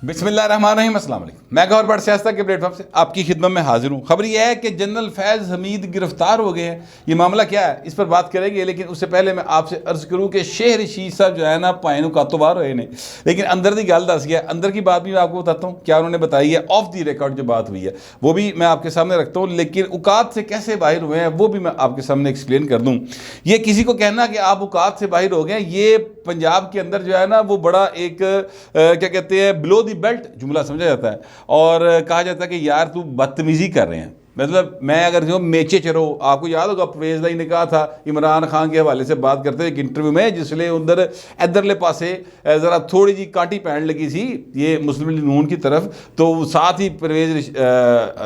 बिस्मिल्लाहिर्रहमानिर्रहीम, अस्सलाम वालेकुम। मैं गौर बट सियासत के प्लेटफॉर्म से आपकी खिदमत में हाजिर हूँ। खबर यह है कि जनरल फैज़ हमीद गिरफ्तार हो गए हैं। ये मामला क्या है, इस पर बात करेंगे, लेकिन उससे पहले मैं आपसे अर्ज़ करूँ कि शेर रशीद साहब जो है ना पायनों कातोबार हुए ने, लेकिन अंदर की गल दस गया। अंदर की बात भी मैं आपको बताता हूँ क्या उन्होंने बताई है। ऑफ दी रिकॉर्ड जो बात हुई है वो भी मैं आपके सामने रखता हूँ, लेकिन औकात से कैसे बाहर हुए हैं वो भी मैं आपके सामने एक्सप्लेन कर दूँ। ये किसी को कहना कि आप औकात से बाहर हो गए, ये पंजाब के अंदर जो है ना वो बड़ा एक क्या कहते हैं बिलो दी बेल्ट जुमला समझा जाता है, और कहा जाता है कि यार तू बदतमीजी कर रहे हैं। मतलब मैं अगर जो मेचे चरो, आपको याद होगा परवेज़ लाई ने कहा था इमरान खान के हवाले से बात करते एक इंटरव्यू में, जिसलिए उधर इधरले पासे ज़रा थोड़ी जी कांटी पैन लगी थी ये मुस्लिम लीग नून की तरफ, तो साथ ही परवेज़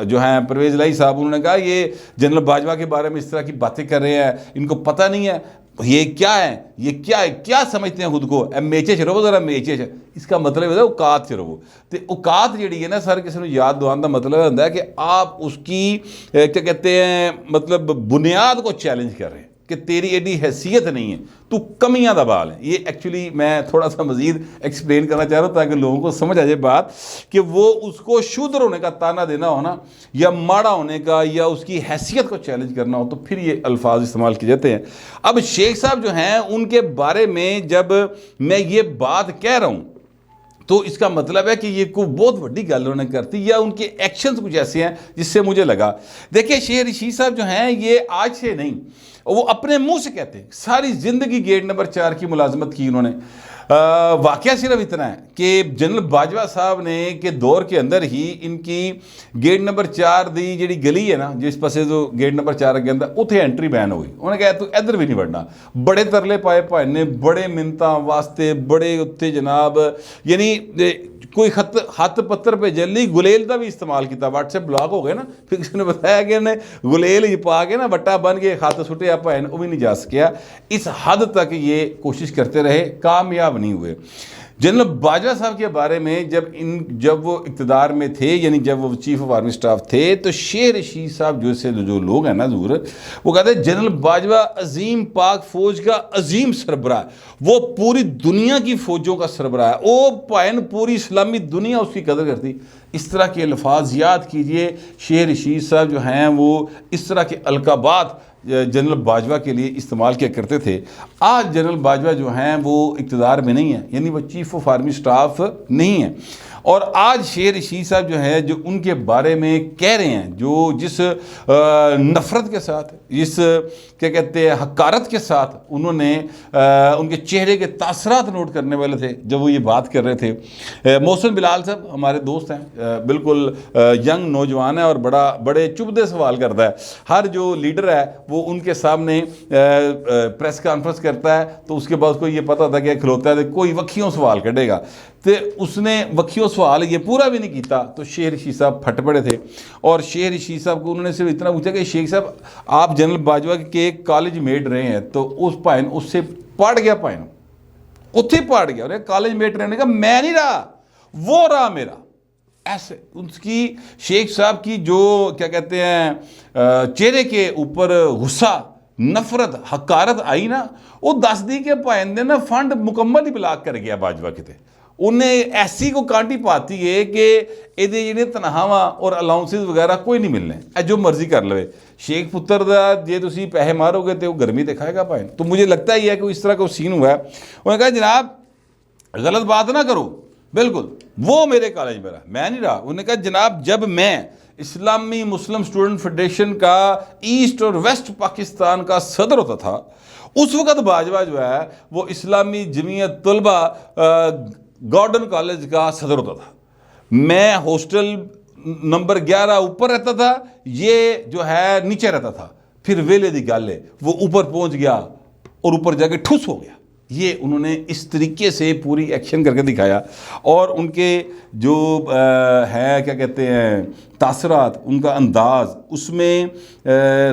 जो हैं परवेज़ लाई साहब, उन्होंने कहा ये जनरल बाजवा के बारे में इस तरह की बातें कर रहे हैं, इनको पता नहीं है ये क्या है, ये क्या है, क्या समझते हैं खुद को, मेचे चरो ज़रा मेचे च। इसका मतलब है औकात च रहो। तो औकात जी है ना सर किसी को याद दिलाने का मतलब होता है कि आप उसकी क्या कहते हैं मतलब बुनियाद को चैलेंज कर रहे हैं कि तेरी एडी हैसियत नहीं है, तू कमियां दा बाल है। ये एक्चुअली मैं थोड़ा सा मजीद एक्सप्लेन करना चाह रहा हूँ ताकि लोगों को समझ आ जाए बात कि वो उसको शूद्र होने का ताना देना हो ना, या माड़ा होने का, या उसकी हैसियत को चैलेंज करना हो, तो फिर ये अल्फाज इस्तेमाल किए जाते हैं। अब शेख साहब जो हैं उनके बारे में जब मैं ये बात कह रहा हूँ तो इसका मतलब है कि ये कोई बहुत बड़ी गल उन्होंने करती, या उनके एक्शंस कुछ ऐसे हैं जिससे मुझे लगा। देखिए शेर रशीद साहब जो हैं ये आज से नहीं, वो अपने मुंह से कहते हैं सारी ज़िंदगी गेट नंबर 4 की मुलाजमत की उन्होंने। वाक़या सिर्फ इतना है कि जनरल बाजवा साहब ने के दौर के अंदर ही इनकी गेट नंबर 4 दी जी गली है ना, जिस पासे जो गेट नंबर 4 के अंदर उत्थे एंट्री बैन हो गई। उन्होंने कहा तू इधर भी नहीं बढ़ना। बड़े तरले पाए भाई ने, बड़े मिन्नतां वास्ते, बड़े उत्ते जनाब, यानी कोई हत्थ पत्थर भेजन ली गुलेल का भी इस्तेमाल किया। व्हाट्सएप ब्लॉक हो गए ना, फिर किसी ने बताया कि उन्हें गुलेल पा के ना बट्टा बन के हत्थ सुटिया भैन, वो भी नहीं जा सकिया। इस हद तक ये कोशिश करते रहे, कामयाब नहीं हुए। जनरल बाजवा साहब के बारे में जब वो इक़्तिदार में थे, यानी जब वो चीफ ऑफ आर्मी स्टाफ थे, तो शेर रशीद साहब जैसे जो लोग हैं ना जूर, वो कहते हैं जनरल बाजवा अजीम पाक फौज का अजीम सरबराह, वो पूरी दुनिया की फौजों का सरबराह है, वो पायन पूरी इस्लामी दुनिया उसकी कदर करती। इस तरह के अल्फाज याद कीजिए। शेर रशीद साहब जो हैं वो इस तरह के अलकाबात जनरल बाजवा के लिए इस्तेमाल किया करते थे। आज जनरल बाजवा जो हैं वो इक़्तिदार में नहीं है, यानी वो चीफ ऑफ आर्मी स्टाफ नहीं है, और आज शेर रशीद साहब जो है जो उनके बारे में कह रहे हैं, जो जिस नफ़रत के साथ, जिस क्या कहते हैं हकारत के साथ उन्होंने उनके चेहरे के तासरात नोट करने वाले थे जब वो ये बात कर रहे थे। मोहसिन बिलाल साहब हमारे दोस्त हैं, बिल्कुल यंग नौजवान है और बड़े चुभदे सवाल करता है। हर जो लीडर है वो उनके सामने प्रेस कॉन्फ्रेंस करता है तो उसके बाद उसको ये पता था कि खलोता है कोई वक्खियों सवाल कढ़ेगा, तो उसने वक्खियों सवाल ये पूरा भी नहीं किया, तो शेर रशीद साहब फट पड़े थे। और शेर रशीद साहब को उन्होंने सिर्फ इतना पूछा कि शेख साहब आप जनरल बाजवा के कॉलेज मेट रहे हैं, तो उस भाई उससे पढ़ गया, भाई उत्थे पढ़ गया, और कॉलेज मेट रहने का मैं नहीं रहा, वो रहा मेरा। ऐसे उसकी शेख साहब की जो क्या कहते हैं चेहरे के ऊपर गुस्सा, नफरत, हकारत आई ना, वो दस दी के भाई ने ना फंड मुकम्मल ही ब्लॉक कर गया बाजवा किते। उन्हें ऐसी को कांटी पाती है कि ये जो तनखावां और अलाउंसिस वगैरह कोई नहीं मिलने, जो मर्जी कर लवे। शेख पुत्र का जे तुम पैसे मारोगे तो गर्मी दिखाएगा भाई। तो मुझे लगता ही है कि इस तरह का सीन हुआ है। उन्होंने कहा जनाब गलत बात ना करो, बिल्कुल वो मेरे कॉलेज में रहा, मैं नहीं रहा। उन्होंने कहा जनाब जब मैं इस्लामी मुस्लिम स्टूडेंट फेडरेशन का ईस्ट और वेस्ट पाकिस्तान का सदर होता था, उस वक़्त बाजवा जो है वो इस्लामी जमीयत तलबा गॉर्डन कॉलेज का सदर होता था। मैं हॉस्टल नंबर 11 ऊपर रहता था, ये जो है नीचे रहता था। फिर वेले दी गल है वो ऊपर पहुंच गया और ऊपर जाके ठुस हो गया। ये उन्होंने इस तरीके से पूरी एक्शन करके दिखाया, और उनके जो है क्या कहते हैं तासरात, उनका अंदाज़, उसमें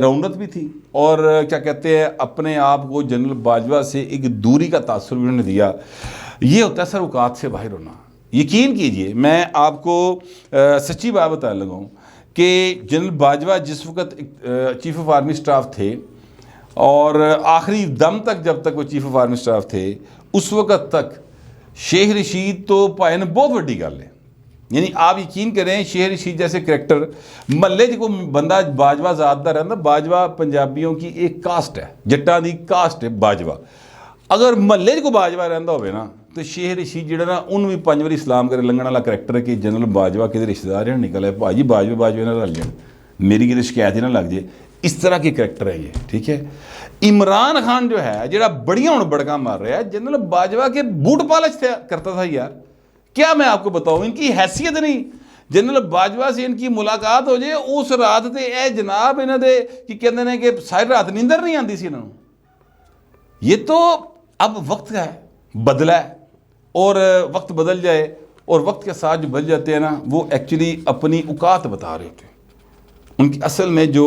रौनक भी थी, और क्या कहते हैं अपने आप को जनरल बाजवा से एक दूरी का तासुर भी उन्होंने दिया। ये होता है सर औकात से बाहर होना। यकीन कीजिए मैं आपको सच्ची बात बताने लगा हूँ कि जनरल बाजवा जिस वक्त चीफ ऑफ आर्मी स्टाफ थे, और आखिरी दम तक जब तक वो चीफ ऑफ आर्मी स्टाफ थे, उस वक़्त तक शेख रशीद तो भाई ने बहुत वड्डी गल है, यानी आप यकीन करें शेर रशीद जैसे करैक्टर महल्ले को बंदा बाजवा ज़ात दा रहिंदा। बाजवा पंजाबियों की एक कास्ट है, जट्टां दी कास्ट है बाजवा। अगर महल्ले को बाजवा रहिंदा होवे ना तो शेर रशीद जिहड़ा ना उन्होंने भी 5 बारी सलाम करे लंघण वाला करैक्टर है कि जनरल बाजवा किते रिश्तेदार है निकल आए भाजी बाजवे बाजवे ना रल जाए, मेरी कितने शिकायत ही ना लग जाए। इस तरह के करैक्टर है ये, ठीक है। इमरान खान जो है जिहड़ा बड़िया हुण बड़का मार रहा है, जनरल बाजवा के बूट पालिश करता था यार। क्या मैं आपको बताऊं, इनकी हैसियत नहीं। जनरल बाजवा से इनकी मुलाकात हो जाए उस रात ते ए जनाब इन्हां दे की कहंदे ने कि सारी रात नींदर नहीं आती सी इन्हां नूं। ये तो अब वक्त का है, बदला है, और वक्त बदल जाए और वक्त के साथ जो बदल जाते हैं ना वो एक्चुअली अपनी औकात बता रहे होते हैं। उनकी असल में जो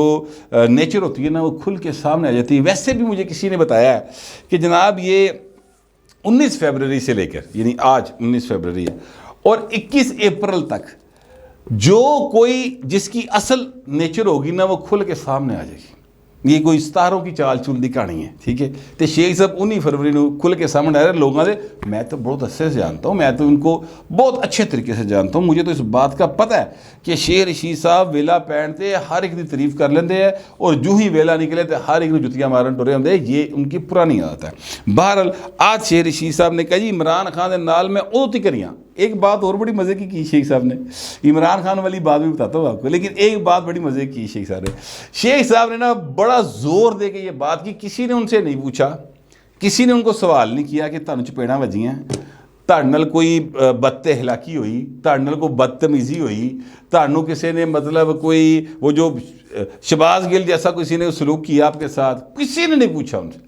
नेचर होती है ना वो खुल के सामने आ जाती है। वैसे भी मुझे किसी ने बताया है कि जनाब ये 19 फरवरी से लेकर, यानी आज 19 फरवरी है, और 21 अप्रैल तक जो कोई जिसकी असल नेचर होगी ना वो खुल के सामने आ जाएगी। ये कोई सितारों की चाल चूल की कहानी है, ठीक है। तो शेख साहब 19 फरवरी को खुल के सामने आ रहे लोगों से। मैं तो बहुत अच्छे से जानता हूँ, मैं तो उनको बहुत अच्छे तरीके से जानता हूँ। मुझे तो इस बात का पता है कि शेर रशीद साहब वेला पहनते हर एक की तारीफ कर लेंगे हैं, और जो ही वेला निकले तो हर एक जुतियाँ मारन टुरे होंगे। ये उनकी पुरानी आदत है। बहरहाल आज शेर रशीद साहब ने कहा जी इमरान खान के नाल मैं उदों ती करियाँ। एक बात और बड़ी मज़े की शेख साहब ने, इमरान खान वाली बात भी बताता हूँ आपको, लेकिन एक बात बड़ी मज़े की शेख साहब ने। शेख साहब ने ना बड़ा जोर दे के ये बात की, किसी ने उनसे नहीं पूछा, किसी ने उनको सवाल नहीं किया कि तुहानू चपेड़ा वजियां, तुहाडे नाल कोई बदते हिलाकी हुई, तुहाडे नाल कोई बदतमीजी हुई, तुहानू किसी ने मतलब कोई वो जो शहबाज गिल जैसा किसी ने सलूक किया आपके साथ, किसी ने नहीं पूछा उनसे।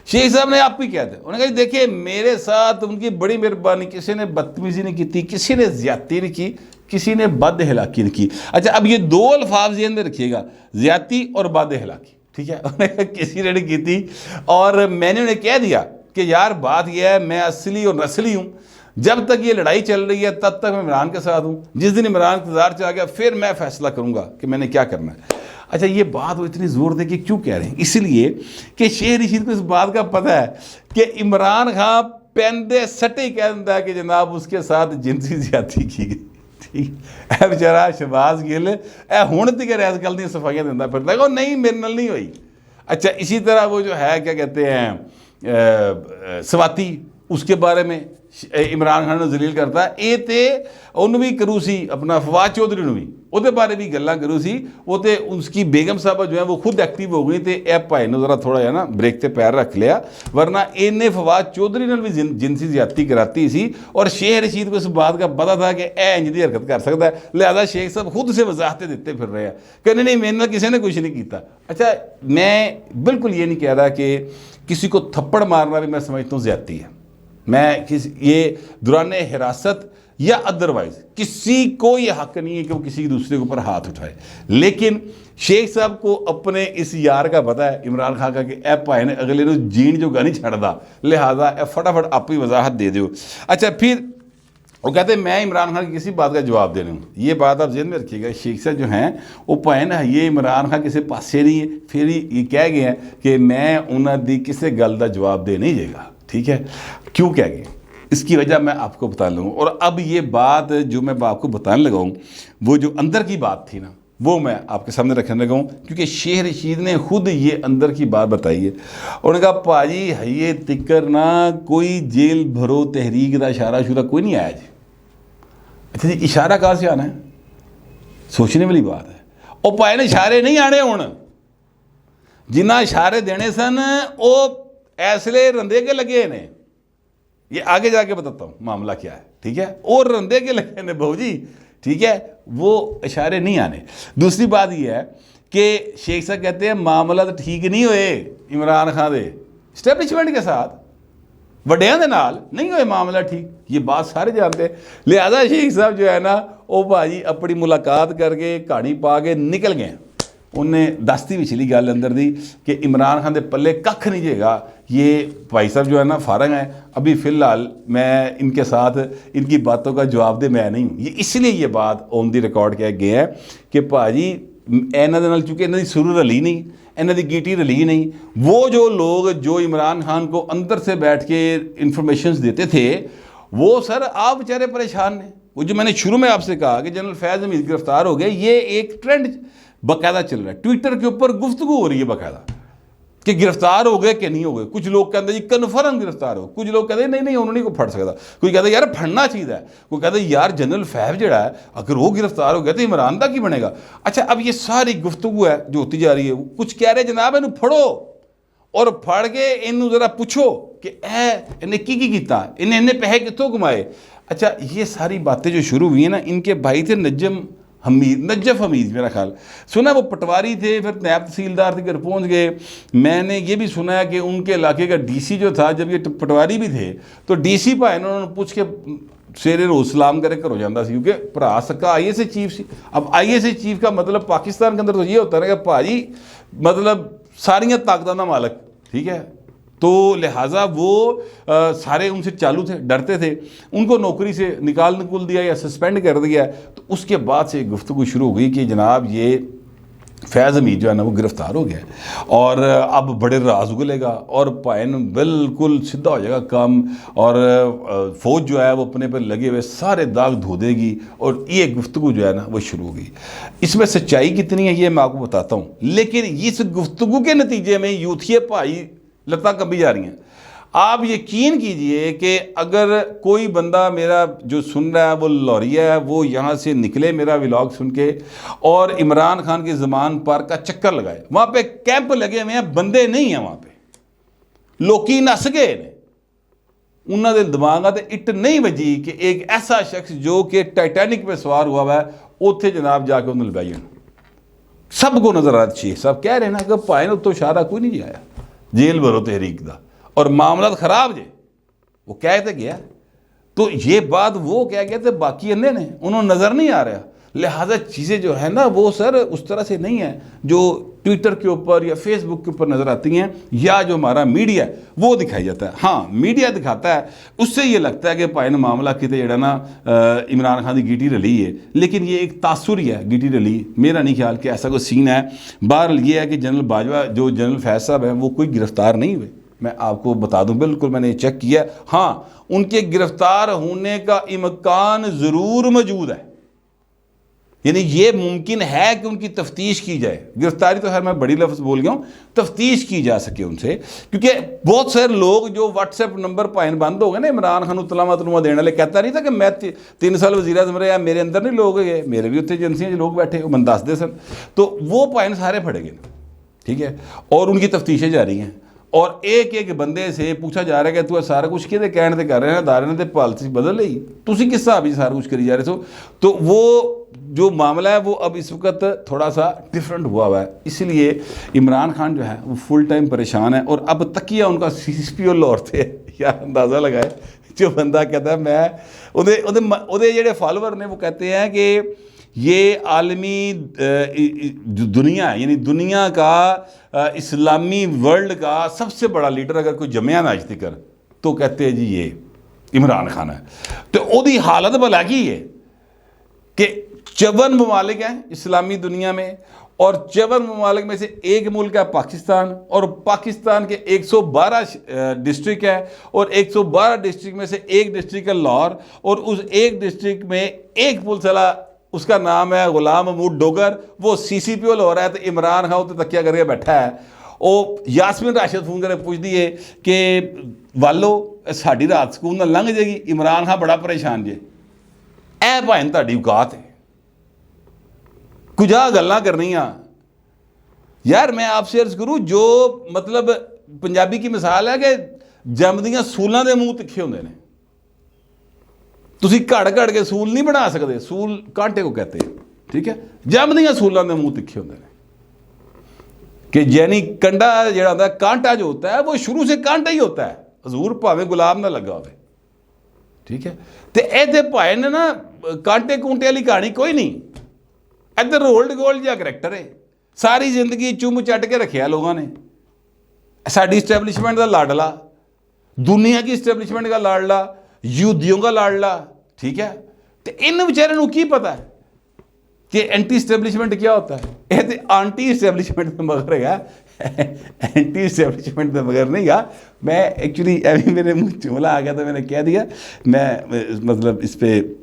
शेख साहब ने आप ही कहते हैं, उन्होंने कहा देखिए मेरे साथ उनकी बड़ी मेहरबानी, किसी ने बदतमीजी नहीं की, किसी ने ज्यादती नहीं की, किसी ने बद हिलाकी नहीं की। अच्छा अब ये दो अल्फाज ज़हन में रखिएगा, ज्यादती और बद हिलाकी, ठीक है। उन्होंने किसी ने नहीं की थी, और मैंने उन्हें कह दिया कि यार बात यह है मैं असली और नस्ली हूँ, जब तक ये लड़ाई चल रही है तब तक मैं इमरान के साथ हूँ, जिस दिन इमरान इक़्तिदार से आ गया फिर मैं फैसला करूँगा कि मैंने क्या करना है। अच्छा ये बात वो इतनी ज़ोर दे के क्यों कह रहे हैं, इसलिए कि शेर रशीद को इस बात का पता है कि इमरान खान पहनदे सटे ही कह दिता है कि जनाब उसके साथ जिनसी ज्यादती की गई, ठीक है। बेचारा शहबाज गिल ए हुण तक इस गल दी सफाइयां दिंदा फिरदा है, नहीं मेरे नाल नहीं हुई। अच्छा इसी तरह वो जो है क्या कहते हैं स्वाति, उसके बारे में इमरान खान ने जलील करता है, ये तो उन्होंने भी करू सी अपना फवाद चौधरी ने भी वो बारे भी गल्लां करू सी, वो तो उसकी बेगम साहबा जो है वो खुद एक्टिव हो गई, तो ए भाई ने जरा थोड़ा है ना ब्रेक पे पैर रख लिया, वरना इन्हें फवाद चौधरी ने भी जिनसी ज्यादती कराती सी। और शेख रशीद को इस बात का पता था कि ए इंज दी हरकत कर सकता है, लिहाजा शेख साहब खुद से वजाहतें देते फिर रहे हैं कि नहीं मेरे किसी ने कुछ नहीं किया। अच्छा मैं बिल्कुल ये नहीं कह रहा कि किसी को थप्पड़ मारना भी मैं समझता हूँ ज्यादती है, मैं ये दौरान हिरासत या अदरवाइज किसी को ये हक नहीं है कि वो किसी दूसरे के ऊपर हाथ उठाए, लेकिन शेख साहब को अपने इस यार का पता है इमरान खान का कि ए भाई ने अगले को जीण जो नहीं छड़दा, लिहाजा ए फटाफट आप ही वजाहत दे दो। अच्छा फिर वो कहते हैं मैं इमरान खान की किसी बात का जवाब देना हूँ, ये बात आप जेहन में रखिएगा। शेख साहब जो हैं वो भाई ना ये इमरान खान किसी पासे नहीं है, फिर ये कह गए हैं कि मैं उन्होंने किसी गल का जवाब दे नहीं जाएगा, ठीक है। क्यों कह गए इसकी वजह मैं आपको बता लूँगा। और अब ये बात जो मैं आपको बताने लगा हूँ वो जो अंदर की बात थी ना वो मैं आपके सामने रखने लगा हूँ, क्योंकि शेख रशीद ने खुद ये अंदर की बात बताई है। उन्होंने कहा भाजी ये तिक्कर ना कोई जेल भरो तहरीक का इशारा शुरा कोई नहीं आया जी। अच्छा जी इशारा कहाँ से आना है, सोचने वाली बात है। और भाई ने इशारे नहीं आने हूँ, जिन्ना इशारे देने सन वो ऐसले रंधे के लगे ने, ये आगे जाके बताता हूँ मामला क्या है, ठीक है। और रंधे के लगे ने बहू जी, ठीक है, वो इशारे नहीं आने। दूसरी बात यह है कि शेख साहब कहते हैं मामला तो ठीक नहीं हुए इमरान खान दे स्टैब्लिशमेंट के साथ, वड्डियां दे नाल नहीं हुए मामला ठीक, ये बात सारे जानते हैं। लिहाजा शेख साहब जो है ना वो भाजी अपनी मुलाकात करके कहानी पा के निकल गए। उन्हें दसती पिछली गल अंदर दी कि इमरान खान के पल्ले कख नहीं जेगा, ये भाई साहब जो है ना फारग हैं, अभी फ़िलहाल मैं इनके साथ इनकी बातों का जवाब दे मैं नहीं हूँ। ये इसलिए ये बात ऑन दी रिकॉर्ड कह गए है कि भाजी इन्हों के नाल चूँकि इन्हों की सुर रली नहीं, इन्हों की गीटी रली नहीं, वो जो लोग जो इमरान खान को अंदर से बैठ के इंफॉर्मेशन देते थे वो सर आप बेचारे परेशान ने, वो जो मैंने शुरू में आपसे कहा कि जनरल फैज़ हमीद गिरफ्तार हो गए, ये एक ट्रेंड बाकायदा चल रहा है, ट्विटर के ऊपर गुफ्तगू हो रही है बाकायदा कि गिरफ्तार हो गए कि नहीं हो गए। कुछ लोग कहते हैं जी कन्फर्म गिरफ्तार हो, कुछ लोग कहते हैं नहीं नहीं उन्होंने को फड़ सकता, कोई कहते यार फड़ना चाहिए, कोई कहते यार जनरल फैज़ जड़ा है अगर वो गिरफ्तार हो गया तो इमरान दा की बनेगा। अच्छा, अब ये सारी गुफ्तगू है जो होती जा रही है, कुछ कह रहे जनाब इन्हू फड़ो और फड़ के इनू जरा पूछो कि इन्हें की कीता, इन्हें इन्हें पैसे कितों कमाए। अच्छा, ये सारी बातें जो शुरू हुई हैं ना, इनके भाई थे नजफ हमीद मेरा ख्याल, सुना वो पटवारी थे, फिर नायब तहसीलदार के घर पहुंच गए। मैंने ये भी सुना है कि उनके इलाके का डीसी जो था, जब ये पटवारी भी थे तो डीसी भाई ने उन्होंने पूछ के शेरे रोज सलाम करे घरों जाता सी, क्योंकि भरा सका IAS चीफ सी। अब IAS चीफ का मतलब पाकिस्तान के अंदर तो ये होता है ना कि भाजी मतलब सारियाँ ताकतों का मालक, ठीक है, तो लिहाजा वो सारे उनसे चालू थे, डरते थे, उनको नौकरी से निकाल दिया या सस्पेंड कर दिया। तो उसके बाद से गुफ्तगू शुरू हो गई कि जनाब ये फैज़ हमीद जो है ना वो गिरफ़्तार हो गया और अब बड़े राज उगलेगा और पायन बिल्कुल सीधा हो जाएगा काम, और फ़ौज जो है वो अपने पर लगे हुए सारे दाग धो देगी, और ये गुफ्तगू जो है ना वो शुरू हो गई। इसमें सच्चाई कितनी है ये मैं आपको बताता हूँ, लेकिन इस गुफ्तगू के नतीजे में यूथिया भाई लता कभी जा रही हैं। आप यकीन कीजिए कि अगर कोई बंदा मेरा जो सुन रहा है वो लौरिया है, वो यहाँ से निकले मेरा व्लॉग सुन के और इमरान खान के ज़मान पार्क का चक्कर लगाए, वहाँ पे कैंप लगे हुए हैं, बंदे नहीं हैं वहाँ पे, लोकी नस गए ने, उन्होंने दिमाग ते इट नहीं वजी कि एक ऐसा शख्स जो कि टाइटैनिक पे सवार हुआ है उत्थे जनाब जाके उन्होंने बह जाए। सबको नजर आ रही, सब कह रहे ना कि भाई ने उत्तों इशारा कोई नहीं आया, जेल भरो तहरीक दा और मामला खराब जे, वो कह तो गया। तो ये बात वो कह गया तो बाकी अन्य ने उन्होंने नज़र नहीं आ रहा, लिहाजा चीज़ें जो है ना वो सर उस तरह से नहीं है जो ट्विटर के ऊपर या फेसबुक के ऊपर नज़र आती हैं, या जो हमारा मीडिया है वो दिखाई जाता है। हाँ, मीडिया दिखाता है, उससे ये लगता है कि भाई ने मामला कितने जड़ा ना इमरान खान की गीटी रली है, लेकिन ये एक तासुर ही है, गीटी रली, मेरा नहीं ख्याल कि ऐसा कोई सीन है। बहरहाल ये है कि जनरल बाजवा जो जनरल फैज़ साहब हैं वो कोई गिरफ्तार नहीं हुए, मैं आपको बता दूं, बिल्कुल मैंने चेक किया। हाँ, उनके गिरफ्तार होने का इम्कान ज़रूर मौजूद है, यानी ये मुमकिन है कि उनकी तफ्तीश की जाए। गिरफ्तारी तो खैर मैं बड़ी लफ्ज़ बोल गया हूँ, तफ्तीश की जा सके उनसे, क्योंकि बहुत सारे लोग जो व्हाट्सएप नंबर पाइन बंद हो गए ना, इमरान खान तलामा देने वाले, कहता नहीं था कि मैं 3 साल वज़ीर आज़म रहा, मेरे अंदर नहीं लोग गए, मेरे भी उत्थे एजेंसियां लोग बैठे वो मैं दसते सन, तो वो पाइन सारे फड़े गए, ठीक है, और उनकी तफ्तीशें जारी हैं और एक एक बंदे से पूछा जा रहा है कि तू सारा कुछ कि कहने से कर रहे हैं, अदारे ने पॉलिसी बदल ली, तुम किस हिसाब से सारा कुछ करी जा रहे हो। तो वो जो मामला है वो अब इस वक्त थोड़ा सा डिफरेंट हुआ है, इसलिए इमरान खान जो है वो फुल टाइम परेशान है। और अब तकिया उनका CPO लाहौर थे, यार अंदाज़ा लगाए, जो बंदा कहता है मैं उदे जेडे फॉलोवर ने वो कहते हैं कि ये आलमी दुनिया है, यानी दुनिया का इस्लामी वर्ल्ड का सबसे बड़ा लीडर अगर कोई जमया ना आज तक, तो कहते हैं जी ये इमरान खान है। तो उसकी हालत भला की है कि 54 ममालिक हैं इस्लामी दुनिया में, और 54 ममालिक में से एक मुल्क है पाकिस्तान, और पाकिस्तान के 112 डिस्ट्रिक्ट है, और 112 डिस्ट्रिक्ट में से एक डिस्ट्रिक्ट है लाहौर, और उस एक डिस्ट्रिक्ट में एक पुलिस वाला, उसका नाम है गुलाम महमूद डोगर, वो CPO हो रहा है। तो इमरान खान तो तकिया करके बैठा है, वो यास्मीन राशिद फोन करके पूछ दिए कि वालो साड़ी रात सकून ना लंघ जाएगी, इमरान खान बड़ा परेशान जे, ऐ भाई तुहाडी औकात है कुछ आ गल्लां करनियां। यार मैं आपसे अर्ज करूँ, जो मतलब पंजाबी की मिसाल है कि जमदियां सूलों के मूँह तिखे होंगे ने, तुसी घड़ घड़ के सूल नहीं बना सकते, सूल कांटे को कहते हैं, ठीक है, जमदियां सूलों के मूँह तिखे होंगे ने, कि यानी कंडा जो होता है, कांटा जो होता है वो शुरू से कांटा ही होता है, हजूर भावे गुलाब ना लगा हो, ठीक है। तो ये भाई ने ना कांटे कूंटे वाली कहानी कोई नहीं, इधर रोल्ड गोल्ड जहा करैक्टर है, सारी जिंदगी चुम चट के रखा लोगों ने, साड़ी इस्टेबलिशमेंट का लाडला, दुनिया की इस्टेबलिशमेंट का लाडला, यहूदियों का लाडला, ठीक है। तो इन बेचारे को की पता है कि एंटी इस्टेबलिशमेंट क्या होता है, ये तो आंटी इस्टेबलिशमेंट में मगर है, एंटी इस्टेबलिशमेंट में मगर नहीं गा। मैं एक्चुअली अभी मेरे मुँह जुमला आ गया तो मैंने कह दिया, मैं मतलब इस पर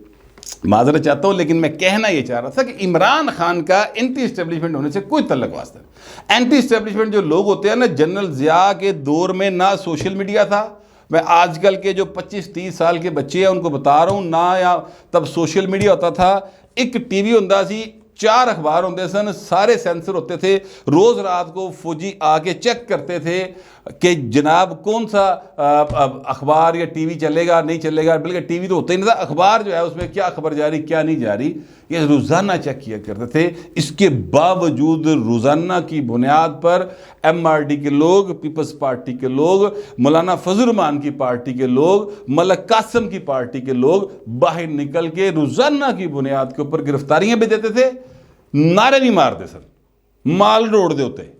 माजरत चाहता हूँ, लेकिन मैं कहना ये चाह रहा था कि इमरान खान का एंटी इस्टेब्लिशमेंट होने से कोई तल्लुक वास्ता नहीं। एंटी इस्टेब्लिशमेंट जो लोग होते हैं ना, जनरल ज़िया के दौर में ना सोशल मीडिया था। मैं आजकल के जो 25-30 साल के बच्चे हैं उनको बता रहा हूँ ना, या तब सोशल मीडिया होता था, एक टीवी होता सी, 4 अखबार होते सन, सारे सेंसर होते थे, रोज़ रात को फौजी आके चेक करते थे कि जनाब कौन सा अखबार या टीवी चलेगा नहीं चलेगा। बल्कि टीवी तो होता ही नहीं था, अखबार जो है उसमें क्या खबर जारी क्या नहीं जारी, ये रोज़ाना चेक किया करते थे। इसके बावजूद रोज़ाना की बुनियाद पर MRD के लोग, पीपल्स पार्टी के लोग, मौलाना फजल रहमान की पार्टी के लोग, मलक कासिम की पार्टी के लोग बाहर निकल के रोज़ाना की बुनियाद के ऊपर गिरफ्तारियां भी देते थे, नारे भी मारते सर, माल रोड दे होते,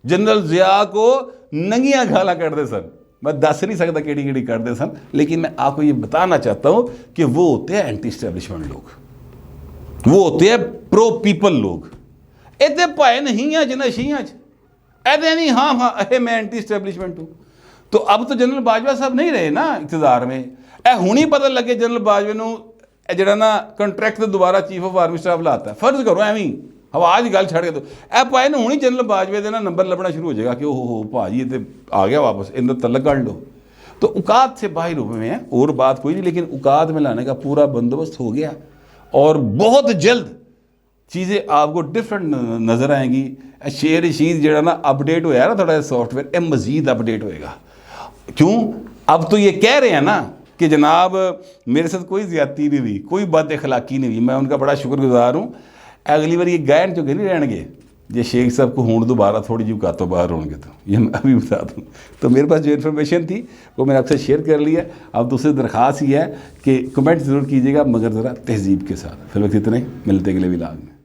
जनरल ज़िया को नंगियां गाला करते सन। मैं दस नहीं सकता केड़ी केड़ी करते सन, लेकिन मैं आपको ये बताना चाहता हूं कि वो होते हैं एंटी स्टैब्लिशमेंट लोग, वो होते हैं प्रो पीपल लोग। इतने भाए नहीं है जिन्हें शियां ऐसे नहीं, हाँ हाँ अहे मैं एंटी स्टैब्लिशमेंट हूँ। तो अब तो जनरल बाजवा साहब नहीं रहे ना इकतदार में, ए हुणी पता लगे जनरल बाजवे नूं जड़ा ना कंट्रैक्ट दोबारा चीफ ऑफ आर्मी स्टाफ लाता, फर्ज करो एवं आवाज गल छड़ के, तो ए पाए ने हुणी जनरल बाजवे दे ना नंबर लभना शुरू हो जाएगा कि ओहो भाजी ये आ गया वापस, इन तलक कर लो। तो औकात से बाहर हुए हैं, और बात कोई नहीं, लेकिन औकात में लाने का पूरा बंदोबस्त हो गया और बहुत जल्द चीज़ें आपको डिफरेंट नज़र आएंगी। शेर रशीद जरा ना अपडेट होया ना थोड़ा सॉफ्टवेयर, ये मज़ीद अपडेट होएगा। क्यों? अब तो ये कह रहे हैं ना कि जनाब मेरे साथ कोई ज़्यादती नहीं हुई, कोई बद अखलाकी नहीं हुई, मैं उनका बड़ा शुक्रगुजार हूँ। अगली बार ये गायन चुके नहीं रहने जे शेख साहब को हूँ दोबारा थोड़ी जी औकातों बाहर होंगे, तो ये मैं अभी बता दूँ। तो मेरे पास जो इन्फॉर्मेशन थी वो मैंने आपसे शेयर कर लिया। अब दूसरी दरख्वास्त ही है कि कमेंट ज़रूर कीजिएगा, मगर ज़रा तहजीब के साथ। फिर वक्त इतना ही, मिलते अगले व्लॉग में।